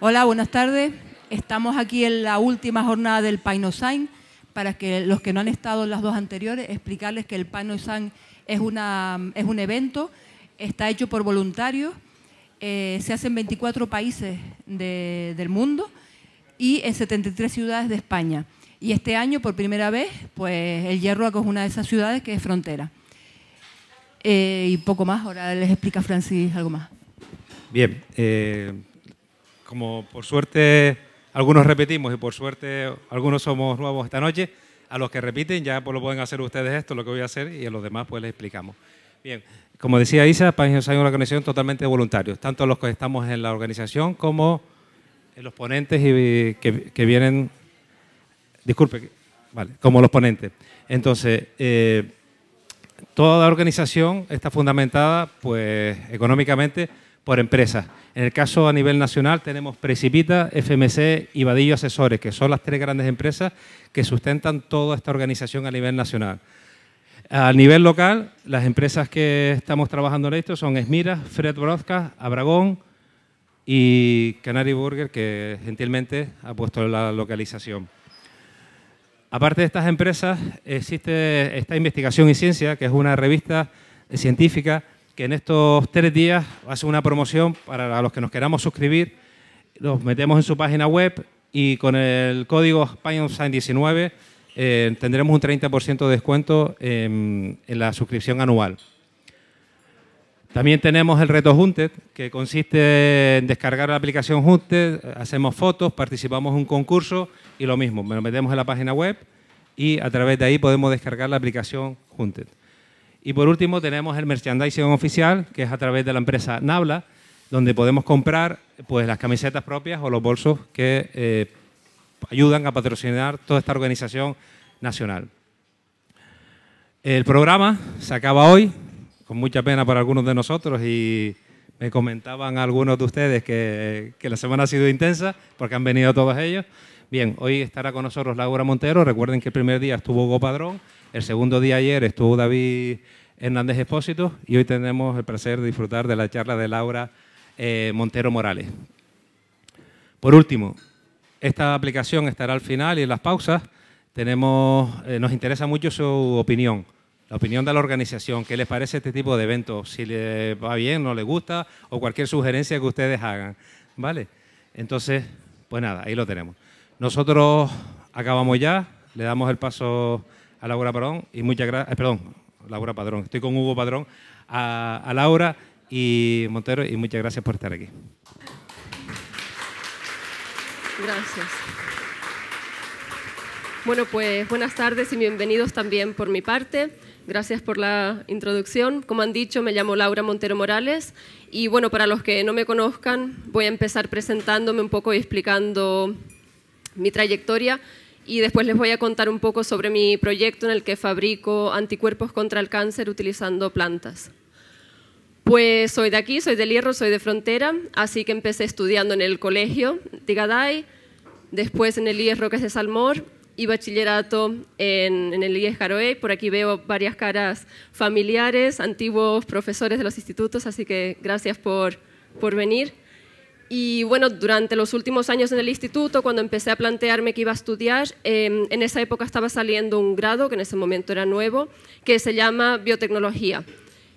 Hola, buenas tardes. Estamos aquí en la última jornada del Painosign. Para que los que no han estado en las dos anteriores, explicarles que el Painosign es un evento, está hecho por voluntarios, se hace en 24 países del mundo y en 73 ciudades de España. Y este año, por primera vez, pues El Hierro es una de esas ciudades que es frontera. Y poco más, ahora les explica Francis algo más. Bien, como por suerte algunos repetimos y por suerte algunos somos nuevos esta noche, a los que repiten ya pues lo pueden hacer ustedes esto, lo que voy a hacer, y a los demás pues les explicamos. Bien, como decía Isa, Painosign es una organización totalmente de voluntarios, tanto los que estamos en la organización como los ponentes que vienen, disculpe, vale, como los ponentes. Entonces, toda la organización está fundamentada pues económicamente por empresas. En el caso a nivel nacional tenemos Precipita, FMC y Vadillo Asesores, que son las tres grandes empresas que sustentan toda esta organización a nivel nacional. A nivel local, las empresas que estamos trabajando en esto son Esmira, Fred Broadcast, Abragón y Canary Burger, que gentilmente ha puesto la localización. Aparte de estas empresas, existe esta Investigación y Ciencia, que es una revista científica que en estos 3 días hace una promoción para los que nos queramos suscribir. Los metemos en su página web y con el código Painosign19 tendremos un 30% de descuento en la suscripción anual. También tenemos el reto Hunted, que consiste en descargar la aplicación Hunted, hacemos fotos, participamos en un concurso y lo mismo, nos metemos en la página web y a través de ahí podemos descargar la aplicación Hunted. Y por último tenemos el merchandising oficial, que es a través de la empresa Nabla, donde podemos comprar pues, las camisetas propias o los bolsos que ayudan a patrocinar toda esta organización nacional. El programa se acaba hoy, con mucha pena para algunos de nosotros, y me comentaban algunos de ustedes que la semana ha sido intensa porque han venido todos ellos. Bien, hoy estará con nosotros Laura Montero. Recuerden que el primer día estuvo Hugo Padrón, el segundo día ayer estuvo David Hernández Expósito y hoy tenemos el placer de disfrutar de la charla de Laura Montero Morales. Por último, esta aplicación estará al final y en las pausas nos interesa mucho su opinión, la opinión de la organización, qué les parece este tipo de eventos, si les va bien, no les gusta o cualquier sugerencia que ustedes hagan, ¿vale? Entonces, pues nada, ahí lo tenemos. Nosotros acabamos ya, le damos el paso a Laura Padrón y muchas gracias, Laura Padrón, estoy con Hugo Padrón, a Laura y Montero y muchas gracias por estar aquí. Gracias. Bueno, pues buenas tardes y bienvenidos también por mi parte. Gracias por la introducción. Como han dicho, me llamo Laura Montero Morales y bueno, para los que no me conozcan, voy a empezar presentándome un poco y explicando mi trayectoria y después les voy a contar un poco sobre mi proyecto en el que fabrico anticuerpos contra el cáncer utilizando plantas. Pues soy de aquí, soy del Hierro, soy de Frontera, así que empecé estudiando en el colegio de Gaday, después en el Hierro, que es de Salmor, y bachillerato en el IES Caroe. Por aquí veo varias caras familiares, antiguos profesores de los institutos, así que gracias por venir. Y bueno, durante los últimos años en el instituto, cuando empecé a plantearme que iba a estudiar, en esa época estaba saliendo un grado, que en ese momento era nuevo, que se llama biotecnología.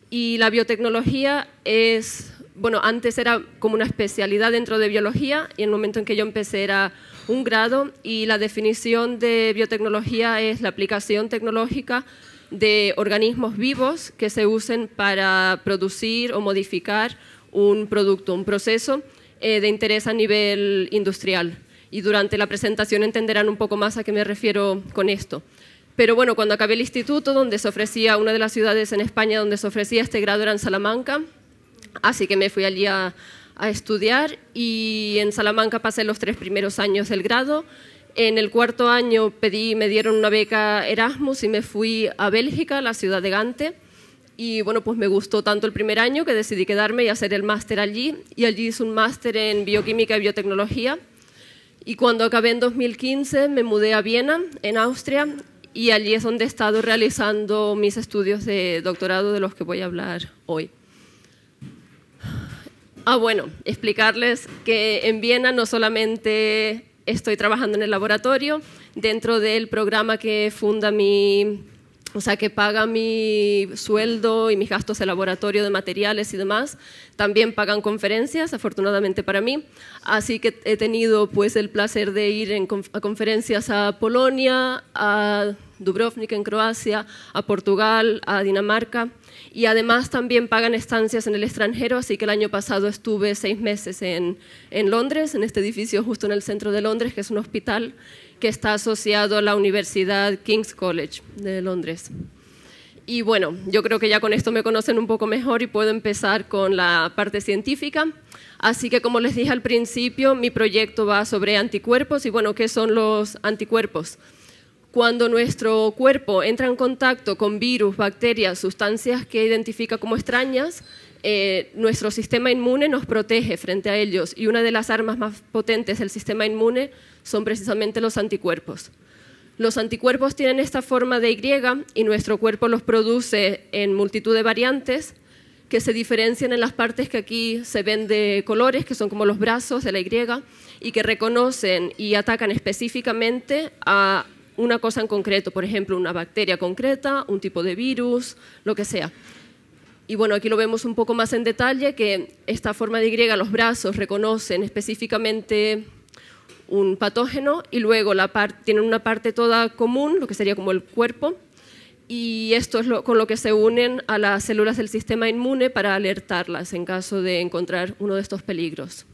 Y la biotecnología es, bueno, antes era como una especialidad dentro de biología y en el momento en que yo empecé era un grado, y la definición de biotecnología es la aplicación tecnológica de organismos vivos que se usen para producir o modificar un producto, un proceso de interés a nivel industrial. Y durante la presentación entenderán un poco más a qué me refiero con esto. Pero bueno, cuando acabé el instituto, donde se ofrecía, una de las ciudades en España donde se ofrecía este grado era en Salamanca, así que me fui allí a estudiar y en Salamanca pasé los 3 primeros años del grado. En el 4º año me dieron una beca Erasmus y me fui a Bélgica, a la ciudad de Gante. Y bueno, pues me gustó tanto el primer año que decidí quedarme y hacer el máster allí. Y allí hice un máster en bioquímica y biotecnología. Y cuando acabé en 2015 me mudé a Viena, en Austria, y allí es donde he estado realizando mis estudios de doctorado de los que voy a hablar hoy. Bueno, explicarles que en Viena no solamente estoy trabajando en el laboratorio, dentro del programa que funda que paga mi sueldo y mis gastos de laboratorio de materiales y demás, también pagan conferencias, afortunadamente para mí. Así que he tenido pues el placer de ir a conferencias a Polonia, a Dubrovnik en Croacia, a Portugal, a Dinamarca. Y además también pagan estancias en el extranjero, así que el año pasado estuve 6 meses en Londres, en este edificio justo en el centro de Londres, que es un hospital que está asociado a la Universidad King's College de Londres. Y bueno, yo creo que ya con esto me conocen un poco mejor y puedo empezar con la parte científica. Así que, como les dije al principio, mi proyecto va sobre anticuerpos. Y bueno, ¿qué son los anticuerpos? Cuando nuestro cuerpo entra en contacto con virus, bacterias, sustancias que identifica como extrañas, nuestro sistema inmune nos protege frente a ellos, y una de las armas más potentes del sistema inmune son precisamente los anticuerpos. Los anticuerpos tienen esta forma de Y y nuestro cuerpo los produce en multitud de variantes que se diferencian en las partes que aquí se ven de colores, que son como los brazos de la Y, y que reconocen y atacan específicamente a una cosa en concreto, por ejemplo, una bacteria concreta, un tipo de virus, lo que sea. Y bueno, aquí lo vemos un poco más en detalle, que esta forma de Y, los brazos reconocen específicamente un patógeno, y luego tienen una parte toda común, lo que sería como el cuerpo, y esto es con lo que se unen a las células del sistema inmune para alertarlas en caso de encontrar uno de estos peligros.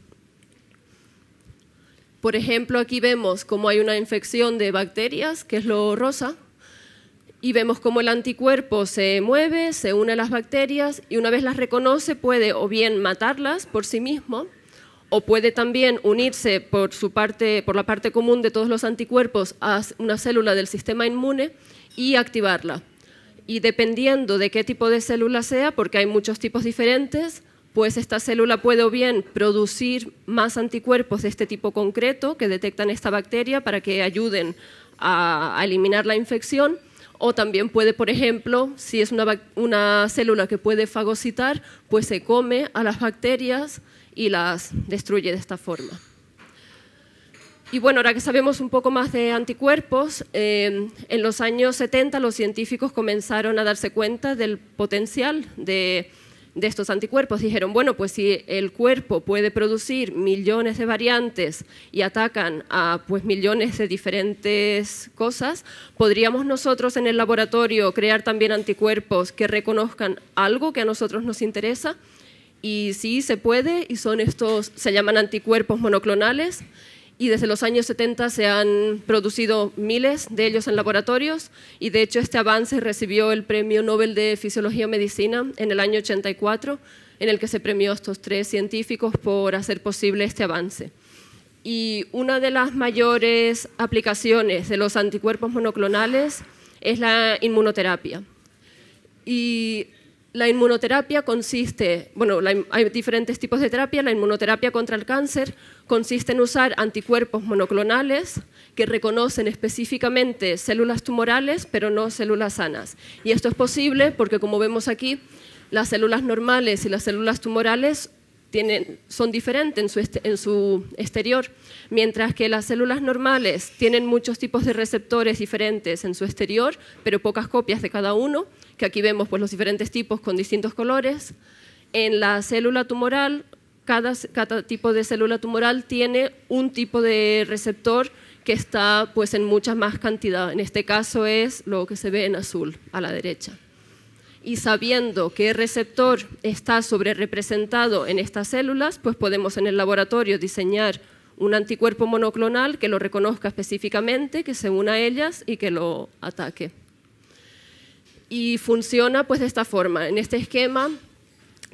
Por ejemplo, aquí vemos cómo hay una infección de bacterias, que es lo rosa, y vemos cómo el anticuerpo se mueve, se une a las bacterias, y una vez las reconoce puede o bien matarlas por sí mismo, o puede también unirse por la parte común de todos los anticuerpos a una célula del sistema inmune y activarla. Y dependiendo de qué tipo de célula sea, porque hay muchos tipos diferentes, pues esta célula puede o bien producir más anticuerpos de este tipo concreto que detectan esta bacteria para que ayuden a eliminar la infección, o también puede, por ejemplo, si es una célula que puede fagocitar, pues se come a las bacterias y las destruye de esta forma. Y bueno, ahora que sabemos un poco más de anticuerpos, en los años 70 los científicos comenzaron a darse cuenta del potencial de estos anticuerpos. Dijeron, bueno, pues si el cuerpo puede producir millones de variantes y atacan a pues, millones de diferentes cosas, ¿podríamos nosotros en el laboratorio crear también anticuerpos que reconozcan algo que a nosotros nos interesa? Y sí, se puede, y se llaman anticuerpos monoclonales, y desde los años 70 se han producido miles de ellos en laboratorios, y de hecho este avance recibió el Premio Nobel de Fisiología y Medicina en el año 84, en el que se premió a estos 3 científicos por hacer posible este avance. Y una de las mayores aplicaciones de los anticuerpos monoclonales es la inmunoterapia. Y la inmunoterapia consiste, hay diferentes tipos de terapia. La inmunoterapia contra el cáncer consiste en usar anticuerpos monoclonales que reconocen específicamente células tumorales, pero no células sanas. Y esto es posible porque, como vemos aquí, las células normales y las células tumorales son diferentes en su exterior, mientras que las células normales tienen muchos tipos de receptores diferentes en su exterior, pero pocas copias de cada uno, que aquí vemos pues, los diferentes tipos con distintos colores. En la célula tumoral, cada tipo de célula tumoral tiene un tipo de receptor que está pues, en mucha más cantidad. En este caso es lo que se ve en azul a la derecha. Y sabiendo qué receptor está sobrerepresentado en estas células, pues podemos en el laboratorio diseñar un anticuerpo monoclonal que lo reconozca específicamente, que se una a ellas y que lo ataque. Y funciona pues de esta forma. En este esquema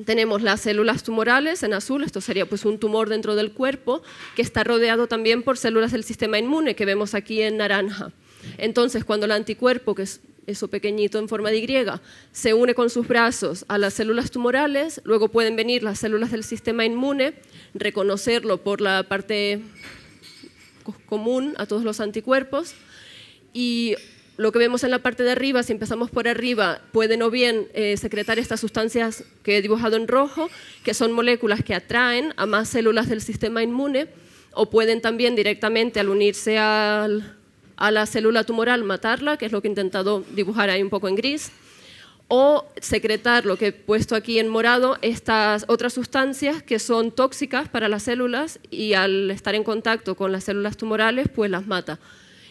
tenemos las células tumorales en azul, esto sería pues un tumor dentro del cuerpo, que está rodeado también por células del sistema inmune, que vemos aquí en naranja. Entonces, cuando el anticuerpo, que es eso pequeñito en forma de Y, se une con sus brazos a las células tumorales, luego pueden venir las células del sistema inmune, reconocerlo por la parte común a todos los anticuerpos, y lo que vemos en la parte de arriba, si empezamos por arriba, pueden o bien secretar estas sustancias que he dibujado en rojo, que son moléculas que atraen a más células del sistema inmune, o pueden también directamente, al unirse a la célula tumoral, matarla, que es lo que he intentado dibujar ahí un poco en gris, o secretar, lo que he puesto aquí en morado, estas otras sustancias que son tóxicas para las células y al estar en contacto con las células tumorales, pues las mata.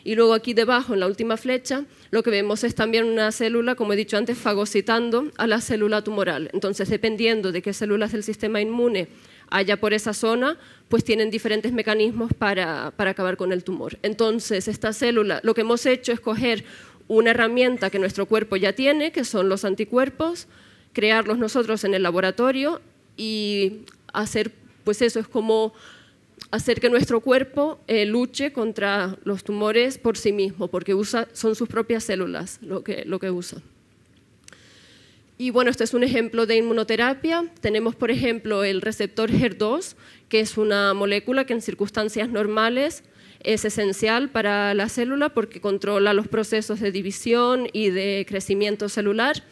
Y luego aquí debajo, en la última flecha, lo que vemos es también una célula, como he dicho antes, fagocitando a la célula tumoral. Entonces, dependiendo de qué células del sistema inmune haya por esa zona, pues tienen diferentes mecanismos para acabar con el tumor. Entonces, esta célula, lo que hemos hecho es coger una herramienta que nuestro cuerpo ya tiene, que son los anticuerpos, crearlos nosotros en el laboratorio y hacer, pues eso es como hacer que nuestro cuerpo luche contra los tumores por sí mismo, porque son sus propias células lo que usa. Y bueno, este es un ejemplo de inmunoterapia. Tenemos, por ejemplo, el receptor HER2, que es una molécula que en circunstancias normales es esencial para la célula porque controla los procesos de división y de crecimiento celular.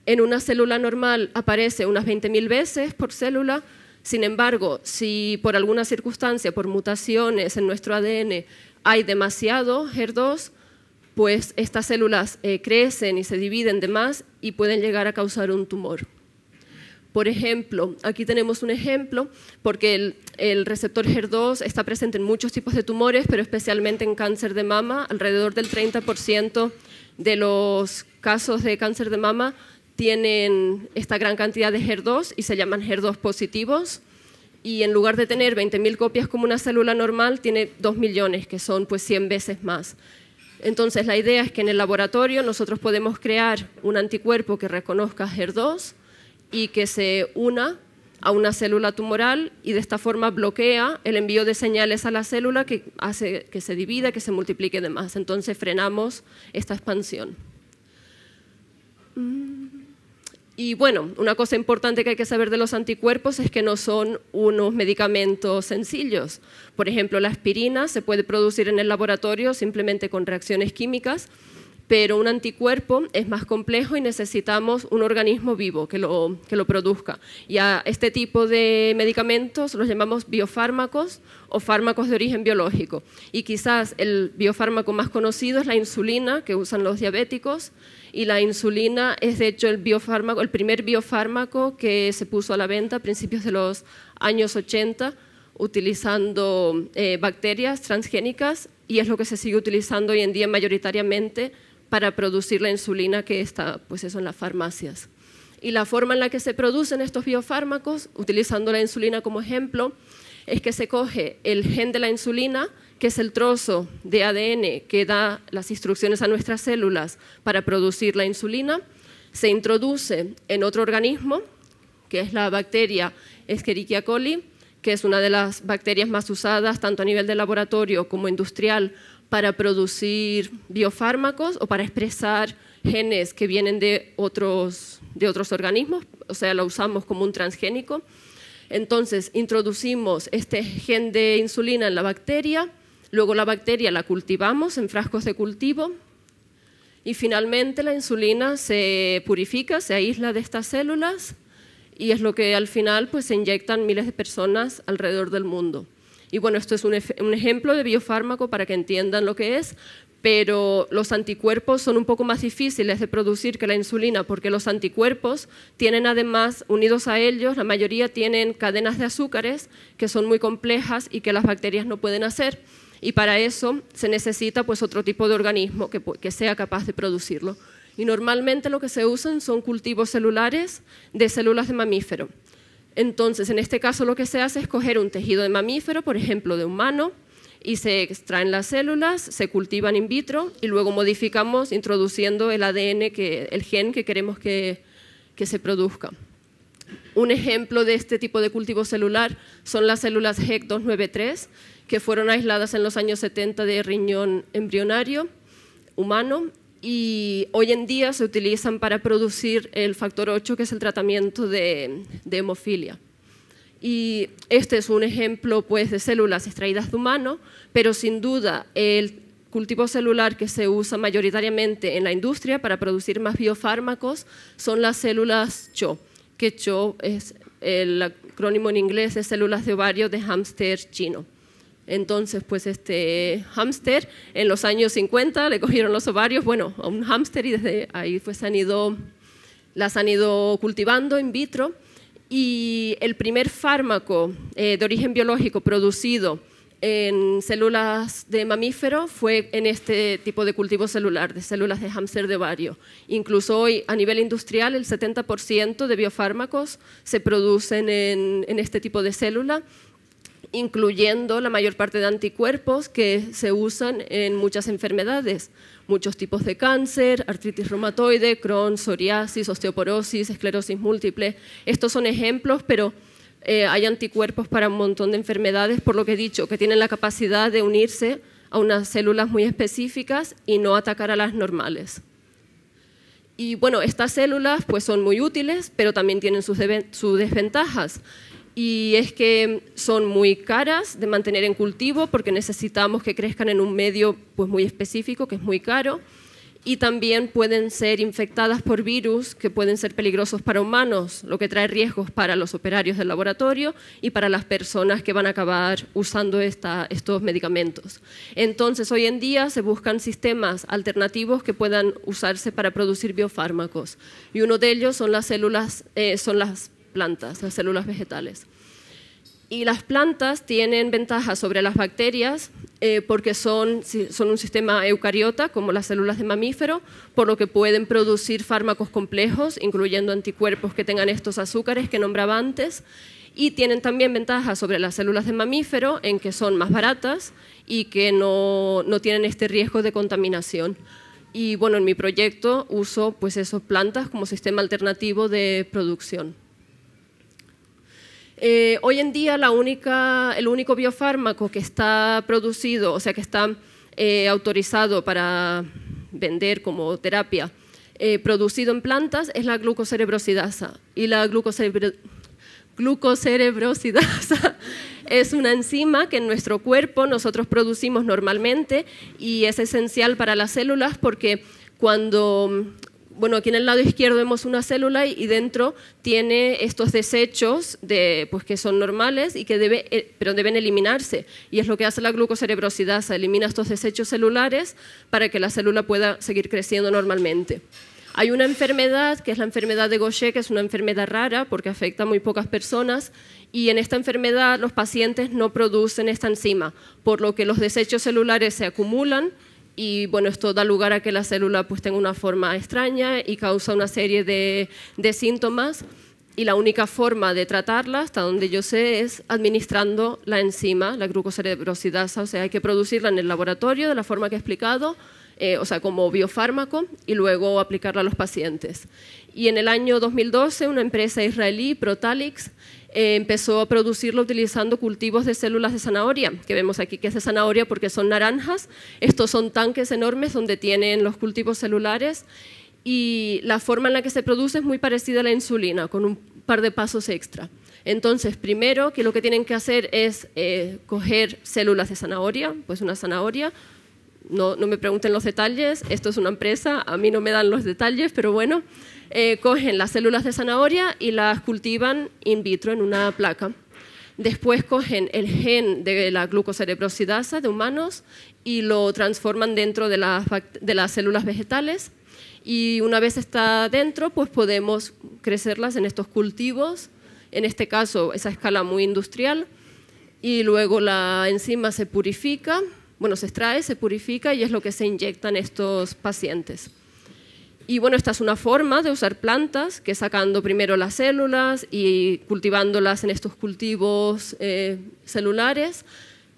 En una célula normal aparece unas 20.000 veces por célula. Sin embargo, si por alguna circunstancia, por mutaciones en nuestro ADN, hay demasiado HER2, pues estas células crecen y se dividen de más y pueden llegar a causar un tumor. Por ejemplo, aquí tenemos un ejemplo, porque el receptor HER2 está presente en muchos tipos de tumores, pero especialmente en cáncer de mama. Alrededor del 30% de los casos de cáncer de mama tienen esta gran cantidad de HER2 y se llaman HER2 positivos. Y en lugar de tener 20.000 copias como una célula normal, tiene 2 millones, que son pues 100 veces más. Entonces, la idea es que en el laboratorio nosotros podemos crear un anticuerpo que reconozca HER2 y que se una a una célula tumoral y de esta forma bloquea el envío de señales a la célula que hace que se divida, que se multiplique de más. Entonces, frenamos esta expansión. Y bueno, una cosa importante que hay que saber de los anticuerpos es que no son unos medicamentos sencillos. Por ejemplo, la aspirina se puede producir en el laboratorio simplemente con reacciones químicas, pero un anticuerpo es más complejo y necesitamos un organismo vivo que lo produzca. Y a este tipo de medicamentos los llamamos biofármacos o fármacos de origen biológico. Y quizás el biofármaco más conocido es la insulina, que usan los diabéticos, y la insulina es de hecho el primer biofármaco que se puso a la venta a principios de los años 80 utilizando bacterias transgénicas y es lo que se sigue utilizando hoy en día mayoritariamente para producir la insulina que está pues eso, en las farmacias. Y la forma en la que se producen estos biofármacos, utilizando la insulina como ejemplo, es que se coge el gen de la insulina, que es el trozo de ADN que da las instrucciones a nuestras células para producir la insulina, se introduce en otro organismo, que es la bacteria Escherichia coli, que es una de las bacterias más usadas tanto a nivel de laboratorio como industrial para producir biofármacos o para expresar genes que vienen de otros organismos, o sea, lo usamos como un transgénico. Entonces, introducimos este gen de insulina en la bacteria, luego la bacteria la cultivamos en frascos de cultivo y finalmente la insulina se purifica, se aísla de estas células y es lo que al final pues, se inyectan miles de personas alrededor del mundo. Y bueno, esto es un ejemplo de biofármaco para que entiendan lo que es, pero los anticuerpos son un poco más difíciles de producir que la insulina porque los anticuerpos tienen además, unidos a ellos, la mayoría tienen cadenas de azúcares que son muy complejas y que las bacterias no pueden hacer y para eso se necesita pues, otro tipo de organismo que sea capaz de producirlo. Y normalmente lo que se usan son cultivos celulares de células de mamífero. Entonces, en este caso lo que se hace es coger un tejido de mamífero, por ejemplo de humano, y se extraen las células, se cultivan in vitro y luego modificamos introduciendo el ADN, el gen que queremos que se produzca. Un ejemplo de este tipo de cultivo celular son las células HEC293, que fueron aisladas en los años 70 de riñón embrionario humano y hoy en día se utilizan para producir el factor 8, que es el tratamiento de hemofilia. Y este es un ejemplo pues, de células extraídas de humano, pero sin duda el cultivo celular que se usa mayoritariamente en la industria para producir más biofármacos son las células CHO, que CHO es el acrónimo en inglés de células de ovario de hámster chino. Entonces, pues este hámster en los años 50 le cogieron los ovarios, bueno, a un hámster, y desde ahí pues las han ido cultivando in vitro, y el primer fármaco de origen biológico producido en células de mamífero fue en este tipo de cultivo celular, de células de hámster de ovario. Incluso hoy, a nivel industrial, el 70% de biofármacos se producen en este tipo de célula, incluyendo la mayor parte de anticuerpos que se usan en muchas enfermedades, muchos tipos de cáncer, artritis reumatoide, Crohn, psoriasis, osteoporosis, esclerosis múltiple. Estos son ejemplos, pero hay anticuerpos para un montón de enfermedades, por lo que he dicho, que tienen la capacidad de unirse a unas células muy específicas y no atacar a las normales. Y bueno, estas células pues son muy útiles, pero también tienen sus desventajas. Y es que son muy caras de mantener en cultivo porque necesitamos que crezcan en un medio pues muy específico, que es muy caro, y también pueden ser infectadas por virus que pueden ser peligrosos para humanos, lo que trae riesgos para los operarios del laboratorio y para las personas que van a acabar usando estos medicamentos. Entonces, hoy en día se buscan sistemas alternativos que puedan usarse para producir biofármacos, y uno de ellos son las plantas, las células vegetales. Y las plantas tienen ventajas sobre las bacterias porque son un sistema eucariota, como las células de mamífero, por lo que pueden producir fármacos complejos, incluyendo anticuerpos que tengan estos azúcares que nombraba antes, y tienen también ventajas sobre las células de mamífero en que son más baratas y que no tienen este riesgo de contaminación. Y bueno, en mi proyecto uso pues esas plantas como sistema alternativo de producción. Hoy en día el único biofármaco que está producido, o sea que está autorizado para vender como terapia, producido en plantas, es la glucocerebrosidasa. Y la glucocerebrosidasa es una enzima que en nuestro cuerpo nosotros producimos normalmente y es esencial para las células porque bueno, aquí en el lado izquierdo vemos una célula y dentro tiene estos desechos pues que son normales y pero deben eliminarse. Y es lo que hace la glucocerebrosidasa, elimina estos desechos celulares para que la célula pueda seguir creciendo normalmente. Hay una enfermedad que es la enfermedad de Gaucher, que es una enfermedad rara porque afecta a muy pocas personas, y en esta enfermedad los pacientes no producen esta enzima, por lo que los desechos celulares se acumulan. Y bueno, esto da lugar a que la célula pues tenga una forma extraña y causa una serie de síntomas, y la única forma de tratarla, hasta donde yo sé, es administrando la enzima, la glucocerebrosidasa. O sea, hay que producirla en el laboratorio de la forma que he explicado, o sea, como biofármaco, y luego aplicarla a los pacientes. Y en el año 2012 una empresa israelí, Protalix, empezó a producirlo utilizando cultivos de células de zanahoria, que vemos aquí que es de zanahoria porque son naranjas. Estos son tanques enormes donde tienen los cultivos celulares, y la forma en la que se produce es muy parecida a la insulina, con un par de pasos extra. Entonces, primero, que lo que tienen que hacer es coger células de zanahoria, pues una zanahoria. No me pregunten los detalles, esto es una empresa, a mí no me dan los detalles, pero bueno, cogen las células de zanahoria y las cultivan in vitro en una placa. Después cogen el gen de la glucocerebrosidasa de humanos y lo transforman dentro de las células vegetales, y una vez está dentro, pues podemos crecerlas en estos cultivos, en este caso esa escala muy industrial, y luego la enzima se purifica. Bueno, se extrae, se purifica y es lo que se inyecta en estos pacientes. Y bueno, esta es una forma de usar plantas, que sacando primero las células y cultivándolas en estos cultivos celulares,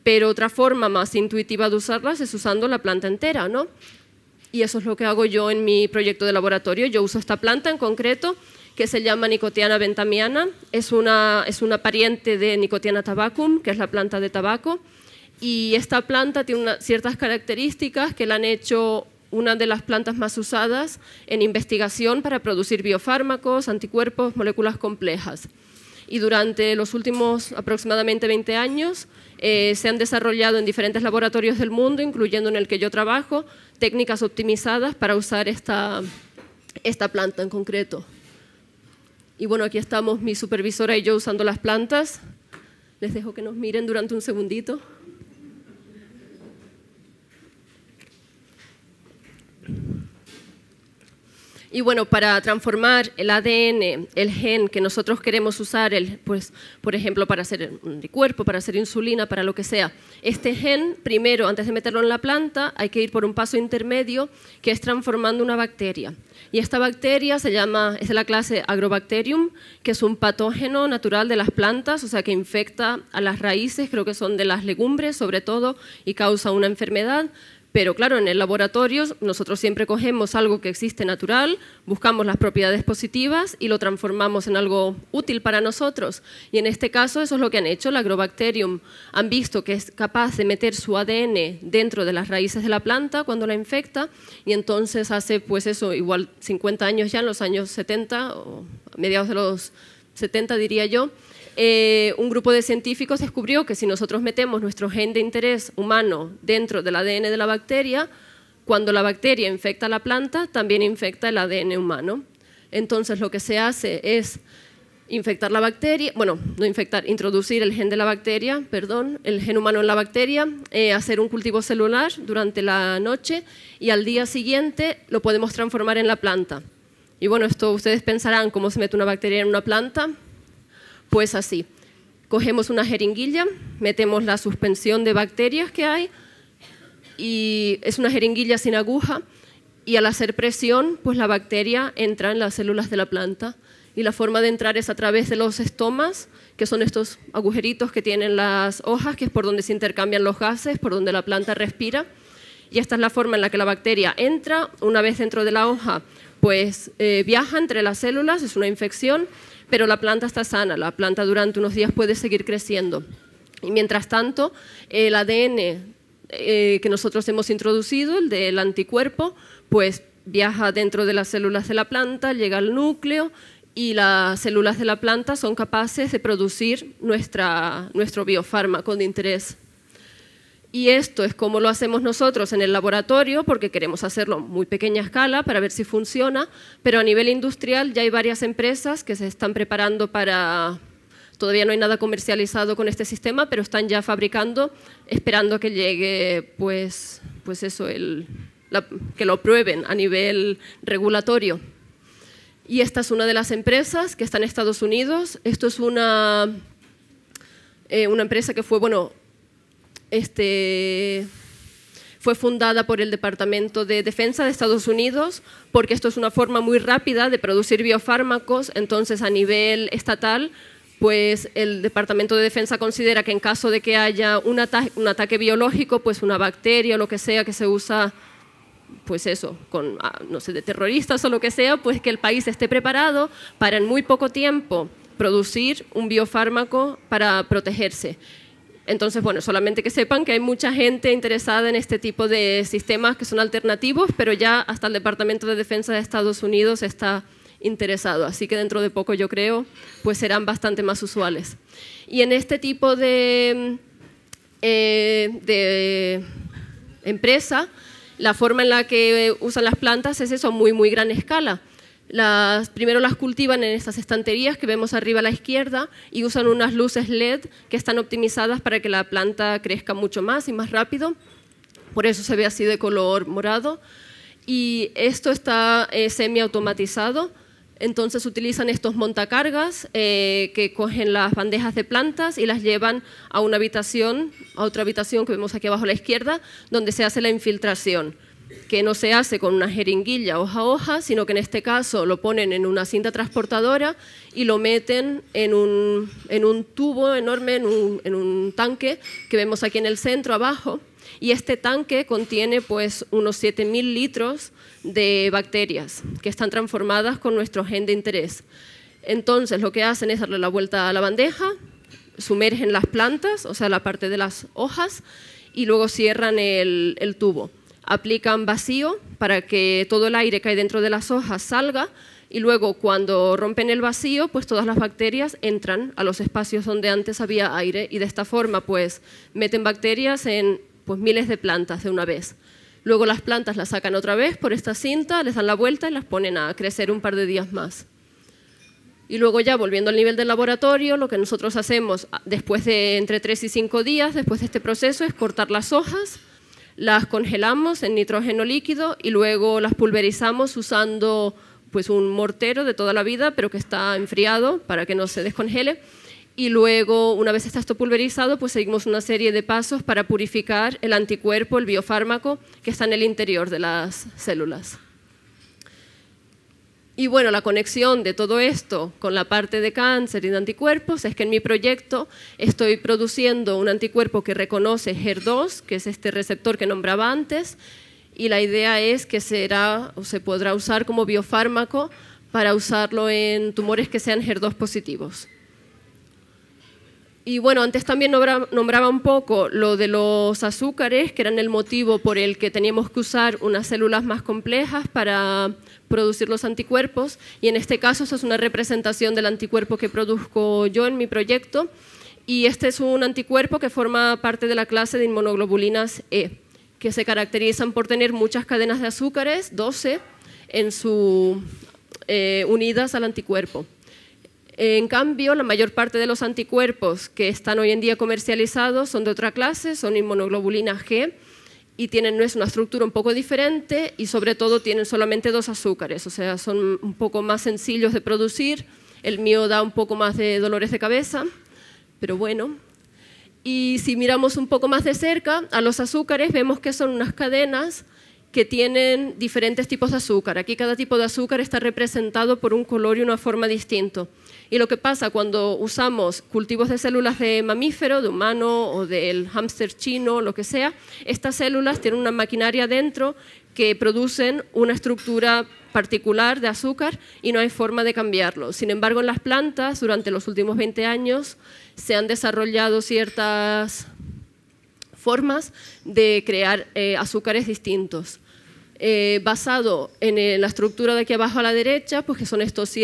pero otra forma más intuitiva de usarlas es usando la planta entera, ¿no? Y eso es lo que hago yo en mi proyecto de laboratorio. Yo uso esta planta en concreto, que se llama Nicotiana benthamiana. Es una pariente de Nicotiana tabacum, que es la planta de tabaco. Y esta planta tiene ciertas características que la han hecho una de las plantas más usadas en investigación para producir biofármacos, anticuerpos, moléculas complejas. Y durante los últimos aproximadamente 20 años Se han desarrollado en diferentes laboratorios del mundo, incluyendo en el que yo trabajo, técnicas optimizadas para usar esta planta en concreto. Y bueno, aquí estamos mi supervisora y yo usando las plantas. Les dejo que nos miren durante un segundito. Y bueno, para transformar el ADN, el gen que nosotros queremos usar, pues, por ejemplo, para hacer un anticuerpo, para hacer insulina, para lo que sea, este gen, primero, antes de meterlo en la planta, hay que ir por un paso intermedio, que es transformando una bacteria. Y esta bacteria es de la clase Agrobacterium, que es un patógeno natural de las plantas, o sea, que infecta a las raíces, creo que son de las legumbres sobre todo, y causa una enfermedad. Pero claro, en el laboratorio nosotros siempre cogemos algo que existe natural, buscamos las propiedades positivas y lo transformamos en algo útil para nosotros. Y en este caso eso es lo que han hecho, el Agrobacterium. Han visto que es capaz de meter su ADN dentro de las raíces de la planta cuando la infecta, y entonces hace pues eso, igual 50 años ya, en los años 70, o a mediados de los 70 diría yo, un grupo de científicos descubrió que si nosotros metemos nuestro gen de interés humano dentro del ADN de la bacteria, cuando la bacteria infecta la planta, también infecta el ADN humano. Entonces lo que se hace es infectar la bacteria, bueno, no infectar, introducir el gen de la bacteria, perdón, el gen humano en la bacteria, hacer un cultivo celular durante la noche y al día siguiente lo podemos transformar en la planta. Y bueno, esto ustedes pensarán, ¿cómo se mete una bacteria en una planta? Pues así, cogemos una jeringuilla, metemos la suspensión de bacterias que hay, y es una jeringuilla sin aguja, y al hacer presión, pues la bacteria entra en las células de la planta. Y la forma de entrar es a través de los estomas, que son estos agujeritos que tienen las hojas, que es por donde se intercambian los gases, por donde la planta respira. Y esta es la forma en la que la bacteria entra. Una vez dentro de la hoja, pues viaja entre las células, es una infección, pero la planta está sana, la planta durante unos días puede seguir creciendo. Y mientras tanto, el ADN que nosotros hemos introducido, el del anticuerpo, pues viaja dentro de las células de la planta, llega al núcleo y las células de la planta son capaces de producir nuestro biofármaco de interés. Y esto es como lo hacemos nosotros en el laboratorio, porque queremos hacerlo a muy pequeña escala para ver si funciona, pero a nivel industrial ya hay varias empresas que se están preparando para... Todavía no hay nada comercializado con este sistema, pero están ya fabricando, esperando que llegue, pues eso, que lo prueben a nivel regulatorio. Y esta es una de las empresas que está en Estados Unidos. Esto es una empresa que fue, fue fundada por el Departamento de Defensa de Estados Unidos, porque esto es una forma muy rápida de producir biofármacos. Entonces, a nivel estatal, pues el Departamento de Defensa considera que en caso de que haya un ataque biológico, pues una bacteria o lo que sea que se usa, pues eso, con, no sé, de terroristas o lo que sea, pues que el país esté preparado para en muy poco tiempo producir un biofármaco para protegerse. Entonces, bueno, solamente que sepan que hay mucha gente interesada en este tipo de sistemas que son alternativos, pero ya hasta el Departamento de Defensa de Estados Unidos está interesado, así que dentro de poco yo creo pues serán bastante más usuales. Y en este tipo de empresa, la forma en la que usan las plantas es eso, muy gran escala. Primero las cultivan en estas estanterías que vemos arriba a la izquierda y usan unas luces LED que están optimizadas para que la planta crezca mucho más y más rápido, por eso se ve así de color morado. Y esto está semiautomatizado. Entonces utilizan estos montacargas que cogen las bandejas de plantas y las llevan a una habitación, a otra habitación que vemos aquí abajo a la izquierda, donde se hace la infiltración, que no se hace con una jeringuilla hoja a hoja, sino que en este caso lo ponen en una cinta transportadora y lo meten en un tubo enorme, en un tanque que vemos aquí en el centro abajo. Y este tanque contiene pues unos 7.000 litros de bacterias que están transformadas con nuestro gen de interés. Entonces lo que hacen es darle la vuelta a la bandeja, sumergen las plantas, o sea la parte de las hojas, y luego cierran el tubo. Aplican vacío para que todo el aire que hay dentro de las hojas salga y luego cuando rompen el vacío, pues todas las bacterias entran a los espacios donde antes había aire y de esta forma pues meten bacterias en pues, miles de plantas de una vez. Luego las plantas las sacan otra vez por esta cinta, les dan la vuelta y las ponen a crecer un par de días más. Y luego ya volviendo al nivel del laboratorio, lo que nosotros hacemos después de entre 3 y 5 días, después de este proceso, es cortar las hojas, las congelamos en nitrógeno líquido y luego las pulverizamos usando pues, un mortero de toda la vida, pero que está enfriado para que no se descongele. Y luego, una vez está esto pulverizado, pues seguimos una serie de pasos para purificar el anticuerpo, el biofármaco, que está en el interior de las células. Y bueno, la conexión de todo esto con la parte de cáncer y de anticuerpos es que en mi proyecto estoy produciendo un anticuerpo que reconoce HER2, que es este receptor que nombraba antes, y la idea es que será o se podrá usar como biofármaco para usarlo en tumores que sean HER2 positivos. Y bueno, antes también nombraba un poco lo de los azúcares, que eran el motivo por el que teníamos que usar unas células más complejas para producir los anticuerpos, y en este caso eso es una representación del anticuerpo que produzco yo en mi proyecto, y este es un anticuerpo que forma parte de la clase de inmunoglobulinas E, que se caracterizan por tener muchas cadenas de azúcares, 12, unidas al anticuerpo. En cambio, la mayor parte de los anticuerpos que están hoy en día comercializados son de otra clase, son inmunoglobulina G, y tienen una estructura un poco diferente y sobre todo tienen solamente 2 azúcares, o sea, son un poco más sencillos de producir. El mío da un poco más de dolores de cabeza, pero bueno. Y si miramos un poco más de cerca a los azúcares, vemos que son unas cadenas que tienen diferentes tipos de azúcar. Aquí cada tipo de azúcar está representado por un color y una forma distinto. Y lo que pasa cuando usamos cultivos de células de mamífero, de humano o del hámster chino, lo que sea, estas células tienen una maquinaria dentro que producen una estructura particular de azúcar y no hay forma de cambiarlo. Sin embargo, en las plantas, durante los últimos 20 años, se han desarrollado ciertas formas de crear azúcares distintos. Basado en la estructura de aquí abajo a la derecha, pues que son estos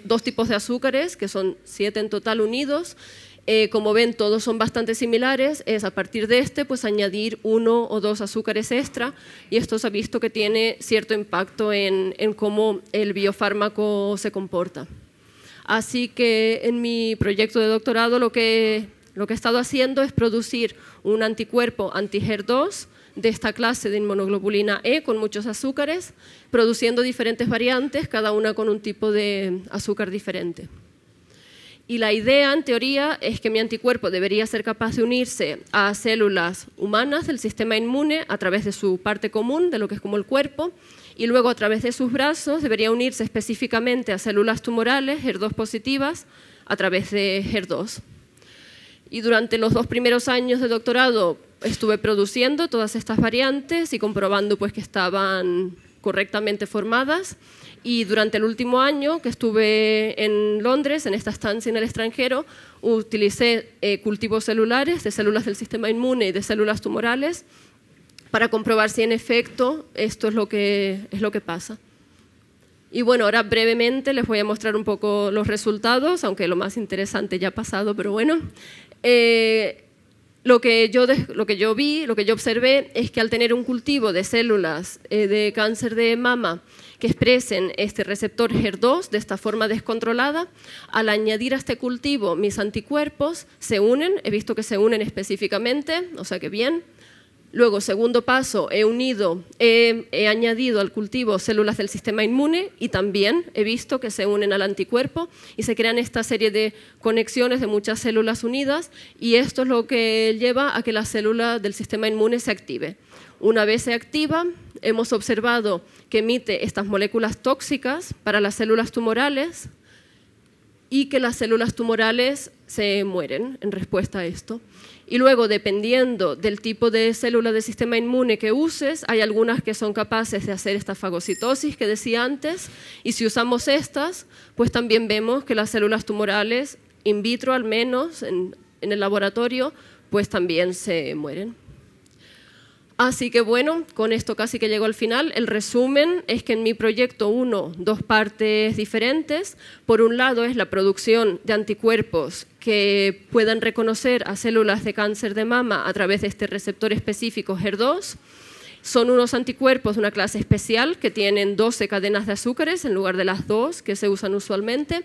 2 tipos de azúcares, que son 7 en total unidos. Como ven, todos son bastante similares. Es a partir de pues añadir 1 o 2 azúcares extra, y esto se ha visto que tiene cierto impacto en cómo el biofármaco se comporta. Así que en mi proyecto de doctorado lo que he estado haciendo es producir un anticuerpo anti-HER2 de esta clase de inmunoglobulina E con muchos azúcares, produciendo diferentes variantes, cada una con un tipo de azúcar diferente. Y la idea, en teoría, es que mi anticuerpo debería ser capaz de unirse a células humanas del sistema inmune a través de su parte común, de lo que es como el cuerpo, y luego a través de sus brazos debería unirse específicamente a células tumorales HER2 positivas a través de HER2. Y durante los 2 primeros años de doctorado estuve produciendo todas estas variantes y comprobando pues, que estaban correctamente formadas. Y durante el último año que estuve en Londres, en esta estancia en el extranjero, utilicé cultivos celulares de células del sistema inmune y de células tumorales para comprobar si en efecto esto es lo que pasa. Y bueno, ahora brevemente les voy a mostrar un poco los resultados, aunque lo más interesante ya ha pasado, pero bueno. Lo que yo observé es que al tener un cultivo de células de cáncer de mama que expresen este receptor HER2 de esta forma descontrolada, al añadir a este cultivo mis anticuerpos se unen, he visto que se unen específicamente, o sea que bien. Luego, segundo paso, he añadido al cultivo células del sistema inmune y también he visto que se unen al anticuerpo y se crean esta serie de conexiones de muchas células unidas, y esto es lo que lleva a que la célula del sistema inmune se active. Una vez se activa, hemos observado que emite estas moléculas tóxicas para las células tumorales y que las células tumorales se mueren en respuesta a esto. Y luego, dependiendo del tipo de célula del sistema inmune que uses, hay algunas que son capaces de hacer esta fagocitosis que decía antes, y si usamos estas, pues también vemos que las células tumorales, in vitro al menos, en el laboratorio, pues también se mueren. Así que bueno, con esto casi que llego al final. El resumen es que en mi proyecto uno, dos partes diferentes. Por un lado es la producción de anticuerpos que puedan reconocer a células de cáncer de mama a través de este receptor específico HER2. Son unos anticuerpos de una clase especial que tienen 12 cadenas de azúcares en lugar de las 2 que se usan usualmente.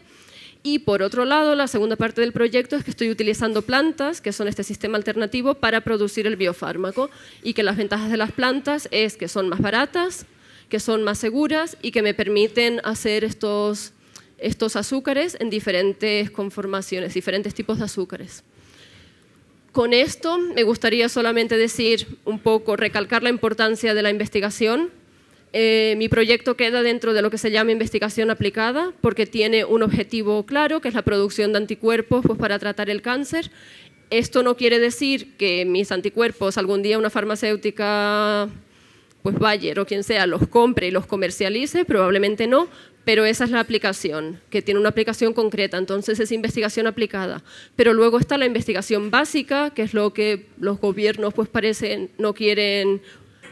Y por otro lado, la segunda parte del proyecto es que estoy utilizando plantas, que son este sistema alternativo, para producir el biofármaco, y que las ventajas de las plantas es que son más baratas, que son más seguras y que me permiten hacer estos azúcares en diferentes conformaciones, diferentes tipos de azúcares. Con esto me gustaría solamente decir un poco, recalcar la importancia de la investigación. Mi proyecto queda dentro de lo que se llama investigación aplicada porque tiene un objetivo claro, que es la producción de anticuerpos pues, para tratar el cáncer. Esto no quiere decir que mis anticuerpos algún día una farmacéutica, pues Bayer o quien sea, los compre y los comercialice, probablemente no, pero esa es la aplicación, que tiene una aplicación concreta, entonces es investigación aplicada. Pero luego está la investigación básica, que es lo que los gobiernos pues parecen no quieren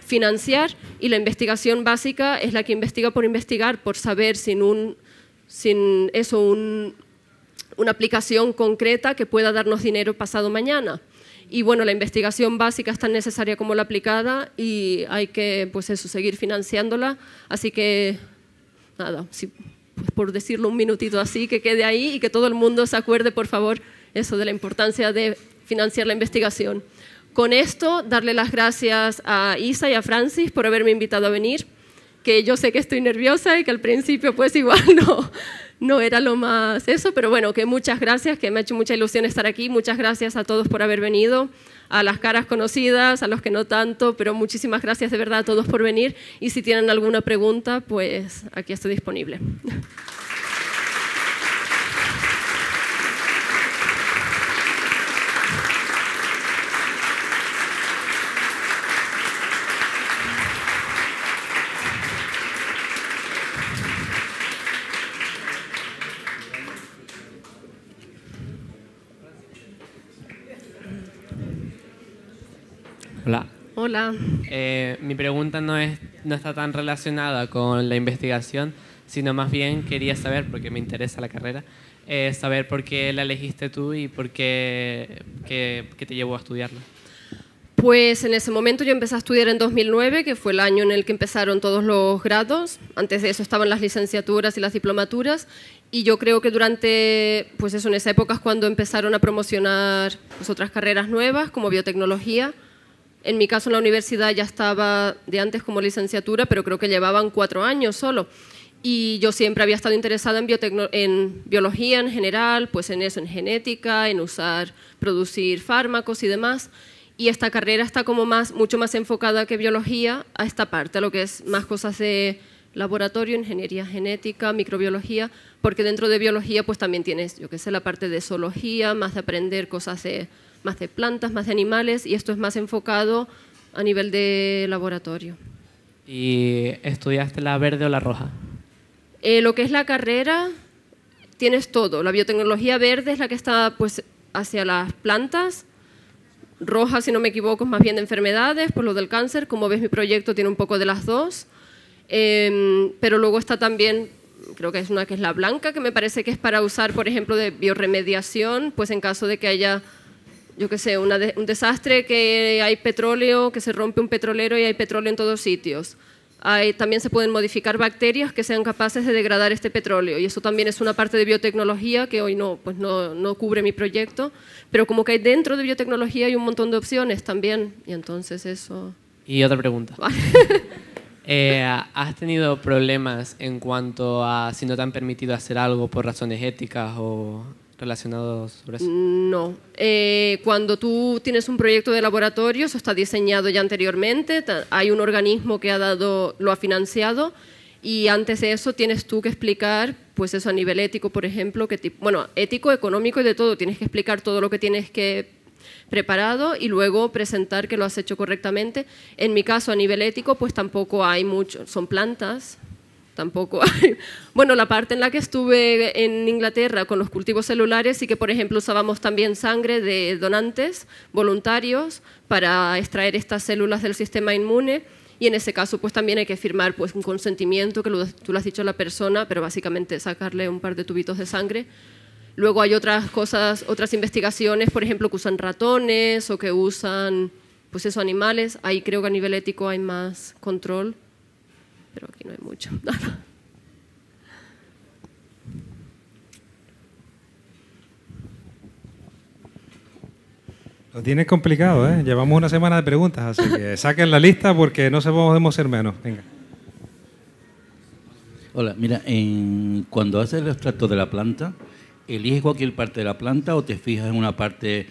financiar, y la investigación básica es la que investiga, por saber sin una aplicación concreta que pueda darnos dinero pasado mañana. Y bueno, la investigación básica es tan necesaria como la aplicada y hay que pues eso, seguir financiándola, así que nada, pues por decirlo un minutito así, que quede ahí y que todo el mundo se acuerde, por favor, eso de la importancia de financiar la investigación. Con esto, darle las gracias a Isa y a Francis por haberme invitado a venir, que yo sé que estoy nerviosa y que al principio pues igual no era lo más eso, pero bueno, que muchas gracias, que me ha hecho mucha ilusión estar aquí. Muchas gracias a todos por haber venido, a las caras conocidas, a los que no tanto, pero muchísimas gracias de verdad a todos por venir, y si tienen alguna pregunta, pues aquí estoy disponible. Hola. Hola. Mi pregunta no está tan relacionada con la investigación, sino más bien quería saber, porque me interesa la carrera, saber por qué la elegiste tú y por qué te llevó a estudiarla. Pues en ese momento yo empecé a estudiar en 2009, que fue el año en el que empezaron todos los grados. Antes de eso estaban las licenciaturas y las diplomaturas, y yo creo que durante, pues eso, en esa época es cuando empezaron a promocionar pues, otras carreras nuevas, como biotecnología. En mi caso en la universidad ya estaba de antes como licenciatura, pero creo que llevaban 4 años solo. Y yo siempre había estado interesada en biología en general, pues en eso, en genética, en producir fármacos y demás. Y esta carrera está como mucho más enfocada que biología a esta parte, a lo que es más cosas de laboratorio, ingeniería genética, microbiología, porque dentro de biología pues también tienes, yo qué sé, la parte de zoología, más de aprender cosas más de plantas, más de animales, y esto es más enfocado a nivel de laboratorio. ¿Y estudiaste la verde o la roja? Lo que es la carrera, tienes todo. La biotecnología verde es la que está pues, hacia las plantas, roja, si no me equivoco, es más bien de enfermedades, por lo del cáncer. Como ves, mi proyecto tiene un poco de las dos, pero luego está también, creo que es una que es la blanca, que me parece que es para usar, por ejemplo, de bioremediación, pues en caso de que haya, yo qué sé, un desastre, que hay petróleo, que se rompe un petrolero y hay petróleo en todos sitios. También se pueden modificar bacterias que sean capaces de degradar este petróleo, y eso también es una parte de biotecnología que hoy no cubre mi proyecto, pero como que hay dentro de biotecnología hay un montón de opciones también, y entonces eso... Y otra pregunta. Vale. ¿Has tenido problemas en cuanto a si no te han permitido hacer algo por razones éticas o relacionados sobre eso? No. Cuando tú tienes un proyecto de laboratorio, eso está diseñado ya anteriormente, hay un organismo que lo ha financiado, y antes de eso tienes tú que explicar, pues eso a nivel ético, por ejemplo, ético, económico y de todo, tienes que explicar todo lo que tienes que preparado y luego presentar que lo has hecho correctamente. En mi caso, a nivel ético, pues tampoco hay mucho, son plantas, tampoco hay. Bueno, la parte en la que estuve en Inglaterra con los cultivos celulares, sí que, por ejemplo, usábamos también sangre de donantes voluntarios para extraer estas células del sistema inmune, y en ese caso pues también hay que firmar pues un consentimiento, que tú lo has dicho a la persona, pero básicamente sacarle un par de tubitos de sangre. Luego hay otras cosas, otras investigaciones, por ejemplo, que usan ratones o que usan pues eso, animales. Ahí creo que a nivel ético hay más control, pero aquí no hay mucho. Lo tienes complicado, ¿eh? Llevamos una semana de preguntas, así que saquen la lista porque no podemos ser menos. Venga. Hola, mira, cuando haces el extracto de la planta, ¿eliges cualquier parte de la planta o te fijas en una parte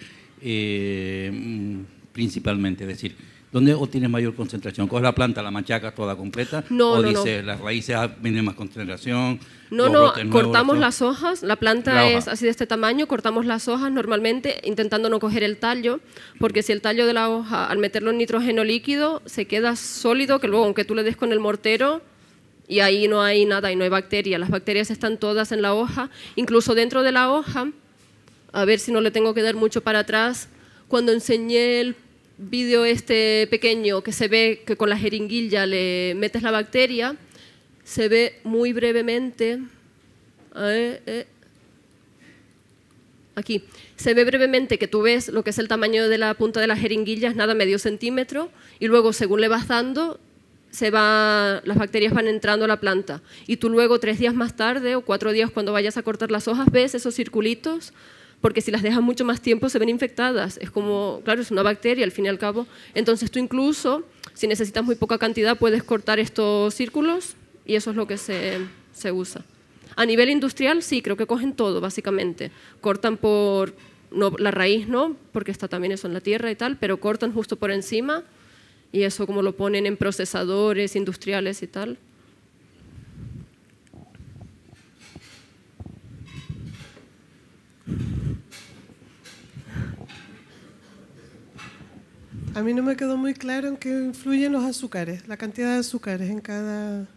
principalmente? Es decir, ¿dónde obtienes mayor concentración? ¿Coges la planta, la machacas toda completa? ¿O dices, las raíces vienen más concentración? No, cortamos las hojas, la planta es así de este tamaño, cortamos las hojas normalmente intentando no coger el tallo, porque si el tallo de la hoja, al meterlo en nitrógeno líquido, se queda sólido, que luego aunque tú le des con el mortero, y ahí no hay nada, y no hay bacterias. Las bacterias están todas en la hoja, incluso dentro de la hoja. A ver si no le tengo que dar mucho para atrás. Cuando enseñé el vídeo este pequeño, que se ve que con la jeringuilla le metes la bacteria, se ve muy brevemente, aquí, se ve brevemente que tú ves lo que es el tamaño de la punta de la jeringuilla, es nada, medio centímetro, y luego según le vas dando, las bacterias van entrando a la planta, y tú luego 3 días más tarde o 4 días cuando vayas a cortar las hojas ves esos circulitos, porque si las dejas mucho más tiempo se ven infectadas, es como, claro, es una bacteria al fin y al cabo, entonces tú incluso, si necesitas muy poca cantidad, puedes cortar estos círculos y eso es lo que se usa. A nivel industrial sí, creo que cogen todo básicamente, cortan por, no, la raíz no, porque está también eso en la tierra y tal, pero cortan justo por encima. Y eso como lo ponen en procesadores industriales y tal. A mí no me quedó muy claro en qué influyen los azúcares, la cantidad de azúcares en cada...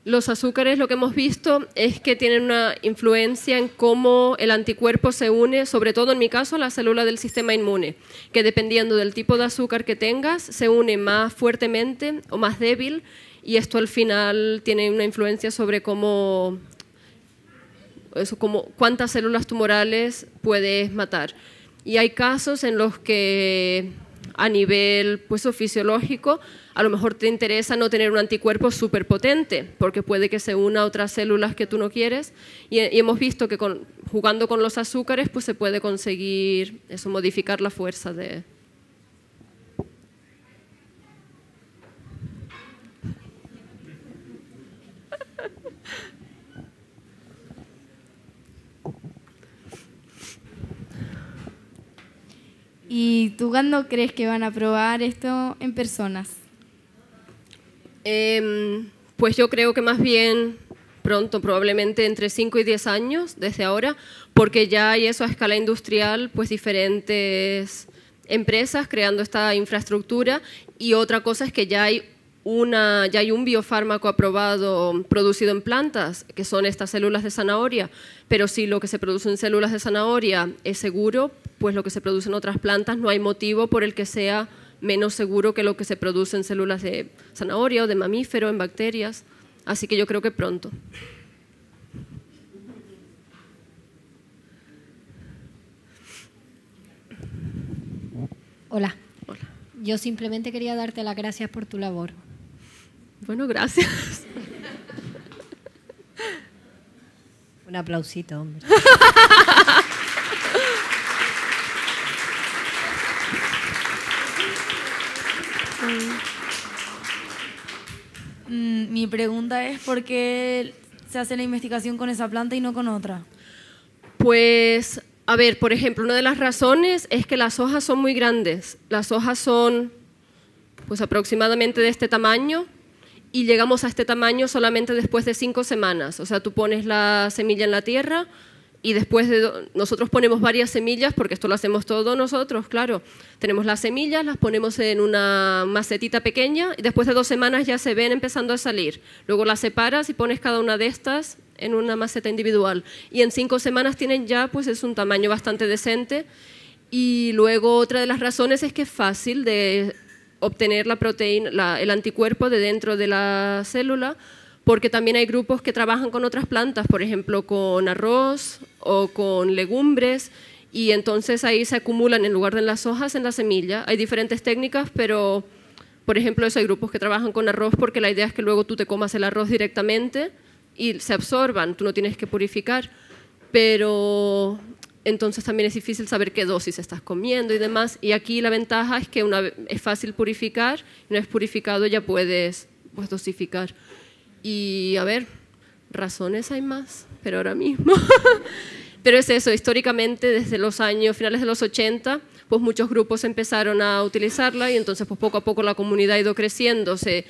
Los azúcares, lo que hemos visto es que tienen una influencia en cómo el anticuerpo se une, sobre todo en mi caso, a la célula del sistema inmune, que dependiendo del tipo de azúcar que tengas, se une más fuertemente o más débil, y esto al final tiene una influencia sobre cuántas células tumorales puedes matar. Y hay casos en los que a nivel pues, fisiológico, a lo mejor te interesa no tener un anticuerpo súper potente, porque puede que se una a otras células que tú no quieres, y hemos visto que jugando con los azúcares pues, se puede conseguir eso, modificar la fuerza de... ¿Y tú cuándo crees que van a probar esto en personas? Pues yo creo que más bien pronto, probablemente entre 5 y 10 años desde ahora, porque ya hay eso a escala industrial, pues diferentes empresas creando esta infraestructura, y otra cosa es que ya hay un biofármaco aprobado producido en plantas, que son estas células de zanahoria, pero si lo que se produce en células de zanahoria es seguro, pues lo que se produce en otras plantas no hay motivo por el que sea menos seguro que lo que se produce en células de zanahoria o de mamífero, en bacterias. Así que yo creo que pronto. Hola. Hola. Yo simplemente quería darte las gracias por tu labor. Bueno, gracias. Un aplausito, hombre. Mi pregunta es ¿por qué se hace la investigación con esa planta y no con otra? Pues, a ver, por ejemplo, una de las razones es que las hojas son muy grandes. Las hojas son pues aproximadamente de este tamaño y llegamos a este tamaño solamente después de 5 semanas. O sea, tú pones la semilla en la tierra y después nosotros ponemos varias semillas, porque esto lo hacemos todos nosotros, claro. Tenemos las semillas, las ponemos en una macetita pequeña y después de 2 semanas ya se ven empezando a salir. Luego las separas y pones cada una de estas en una maceta individual. Y en 5 semanas tienen ya, pues es un tamaño bastante decente. Y luego otra de las razones es que es fácil de obtener la proteína, el anticuerpo de dentro de la célula, porque también hay grupos que trabajan con otras plantas, por ejemplo, con arroz o con legumbres, y entonces ahí se acumulan en lugar de en las hojas, en la semilla. Hay diferentes técnicas, pero, por ejemplo, hay grupos que trabajan con arroz porque la idea es que luego tú te comas el arroz directamente y se absorban, tú no tienes que purificar, pero entonces también es difícil saber qué dosis estás comiendo y demás, y aquí la ventaja es que es fácil purificar, y una vez purificado ya puedes dosificar. Y a ver, razones hay más, pero ahora mismo. Pero es eso, históricamente desde los años finales de los 80, pues muchos grupos empezaron a utilizarla y entonces pues poco a poco la comunidad ha ido creciendo, se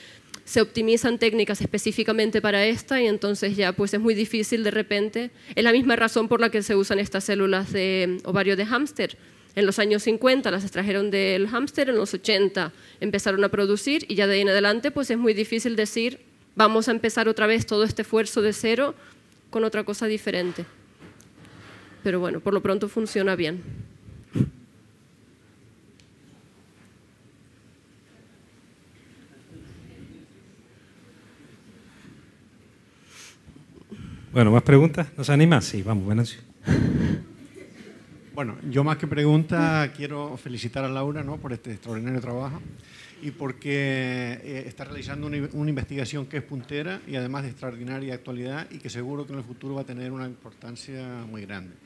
optimizan técnicas específicamente para esta y entonces ya pues es muy difícil de repente. Es la misma razón por la que se usan estas células de ovario de hámster. En los años 50 las extrajeron del hámster, en los 80 empezaron a producir y ya de ahí en adelante pues es muy difícil decir vamos a empezar otra vez todo este esfuerzo de cero con otra cosa diferente. Pero bueno, por lo pronto funciona bien. Bueno, ¿más preguntas? ¿Nos anima? Sí, vamos, Venancio. Bueno, yo más que pregunta quiero felicitar a Laura, ¿no?, por este extraordinario trabajo y porque está realizando una investigación que es puntera y además de extraordinaria actualidad y que seguro que en el futuro va a tener una importancia muy grande.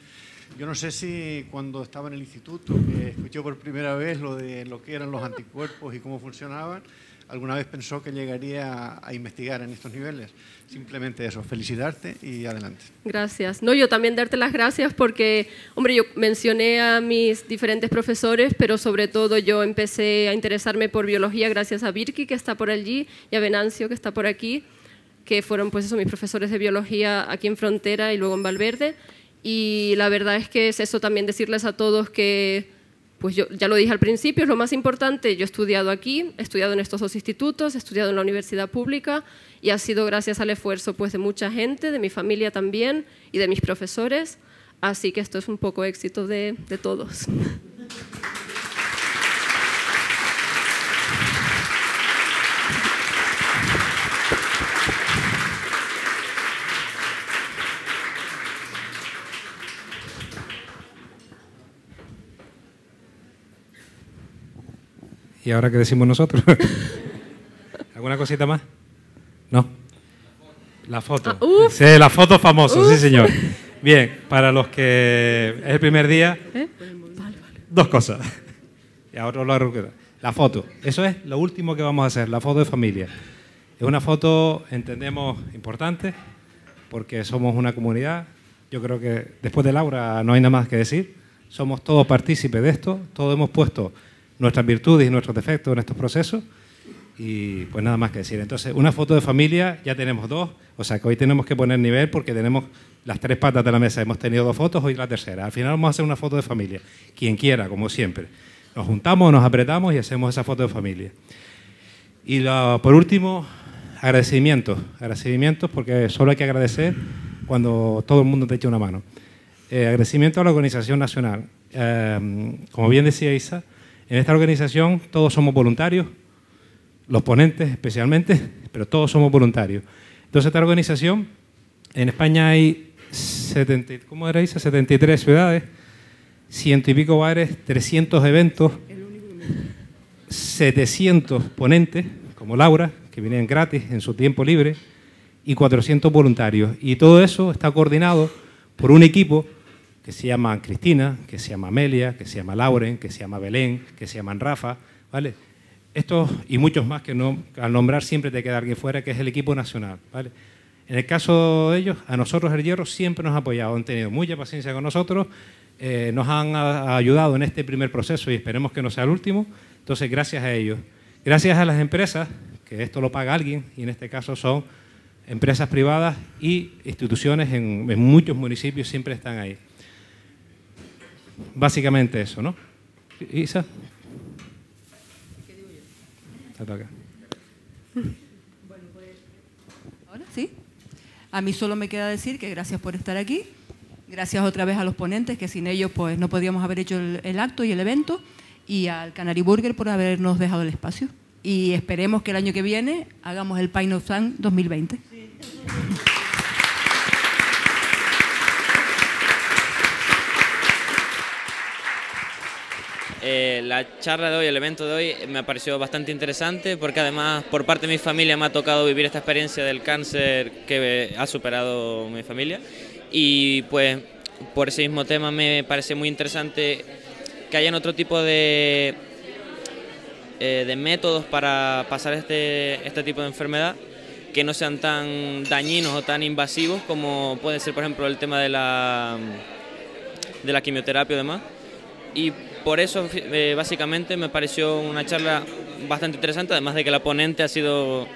Yo no sé si cuando estaba en el instituto, que escuché por primera vez lo que eran los anticuerpos y cómo funcionaban, alguna vez pensó que llegaría a investigar en estos niveles. Simplemente eso, felicitarte y adelante. Gracias. No, yo también darte las gracias porque, hombre, yo mencioné a mis diferentes profesores, pero sobre todo yo empecé a interesarme por biología gracias a Virki, que está por allí, y a Venancio, que está por aquí, que fueron pues eso, mis profesores de biología aquí en Frontera y luego en Valverde. Y la verdad es que es eso también decirles a todos que, pues yo ya lo dije al principio, es lo más importante. Yo he estudiado aquí, he estudiado en estos 2 institutos, he estudiado en la universidad pública y ha sido gracias al esfuerzo pues, de mucha gente, de mi familia también y de mis profesores. Así que esto es un poco éxito de todos. ¿Y ahora qué decimos nosotros? ¿Alguna cosita más? No. La foto. Sí, la foto famosa, sí señor. Bien, para los que es el primer día, 2 cosas. Y ahora lo arreglo. La foto. Eso es lo último que vamos a hacer, la foto de familia. Es una foto, entendemos, importante, porque somos una comunidad. Yo creo que después de Laura no hay nada más que decir. Somos todos partícipes de esto, todos hemos puesto nuestras virtudes y nuestros defectos en estos procesos y pues nada más que decir. Entonces, una foto de familia, ya tenemos 2, o sea que hoy tenemos que poner nivel porque tenemos las 3 patas de la mesa, hemos tenido 2 fotos, hoy la tercera. Al final vamos a hacer una foto de familia, quien quiera, como siempre. Nos juntamos, nos apretamos y hacemos esa foto de familia. Y por último, agradecimientos porque solo hay que agradecer cuando todo el mundo te echa una mano. Agradecimiento a la Organización Nacional. Como bien decía Isa, en esta organización todos somos voluntarios, los ponentes especialmente, pero todos somos voluntarios. Entonces esta organización, en España hay 73 ciudades, 100 y pico bares, 300 eventos, 700 ponentes, como Laura, que vienen gratis en su tiempo libre, y 400 voluntarios. Y todo eso está coordinado por un equipo que se llama Cristina, que se llama Amelia, que se llama Lauren, que se llama Belén, que se llaman Rafa, ¿vale? Estos y muchos más que no, al nombrar siempre te queda alguien fuera, que es el equipo nacional, ¿vale? En el caso de ellos, a nosotros el Hierro siempre nos ha apoyado, han tenido mucha paciencia con nosotros, nos han ayudado en este primer proceso y esperemos que no sea el último. Entonces, gracias a ellos. Gracias a las empresas, que esto lo paga alguien, y en este caso son empresas privadas y instituciones en muchos municipios siempre están ahí. Básicamente eso, ¿no? Isa. ¿Qué digo yo? Te toca. Bueno, pues, ahora sí. A mí solo me queda decir que gracias por estar aquí. Gracias otra vez a los ponentes, que sin ellos pues no podríamos haber hecho el acto y el evento. Y al Canary Burger por habernos dejado el espacio. Y esperemos que el año que viene hagamos el Pine of Sun 2020. Sí. La charla de hoy, el evento de hoy, me ha parecido bastante interesante porque además por parte de mi familia me ha tocado vivir esta experiencia del cáncer que ha superado mi familia y pues por ese mismo tema me parece muy interesante que hayan otro tipo de métodos para pasar este tipo de enfermedad que no sean tan dañinos o tan invasivos como puede ser por ejemplo el tema de la quimioterapia y demás. Y por eso básicamente me pareció una charla bastante interesante, además de que la ponente ha sido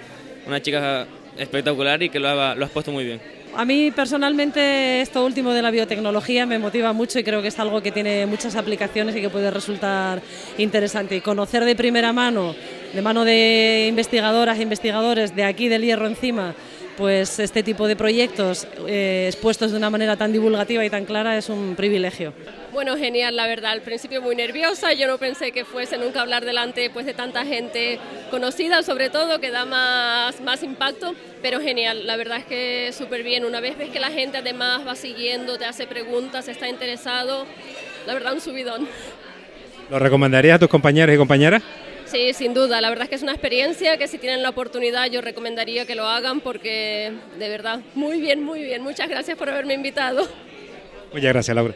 una chica espectacular y que lo has puesto muy bien. A mí personalmente esto último de la biotecnología me motiva mucho y creo que es algo que tiene muchas aplicaciones y que puede resultar interesante. Y conocer de primera mano, de mano de investigadoras e investigadores de aquí del Hierro Encima, pues este tipo de proyectos expuestos de una manera tan divulgativa y tan clara es un privilegio. Bueno, genial, la verdad. Al principio muy nerviosa, yo no pensé que fuese nunca a hablar delante pues, de tanta gente conocida, sobre todo, que da más impacto, pero genial, la verdad es que súper bien. Una vez ves que la gente además va siguiendo, te hace preguntas, está interesado, la verdad un subidón. ¿Lo recomendarías a tus compañeros y compañeras? Sí, sin duda, la verdad es que es una experiencia que si tienen la oportunidad yo recomendaría que lo hagan porque de verdad, muy bien, muchas gracias por haberme invitado. Muchas gracias, Laura.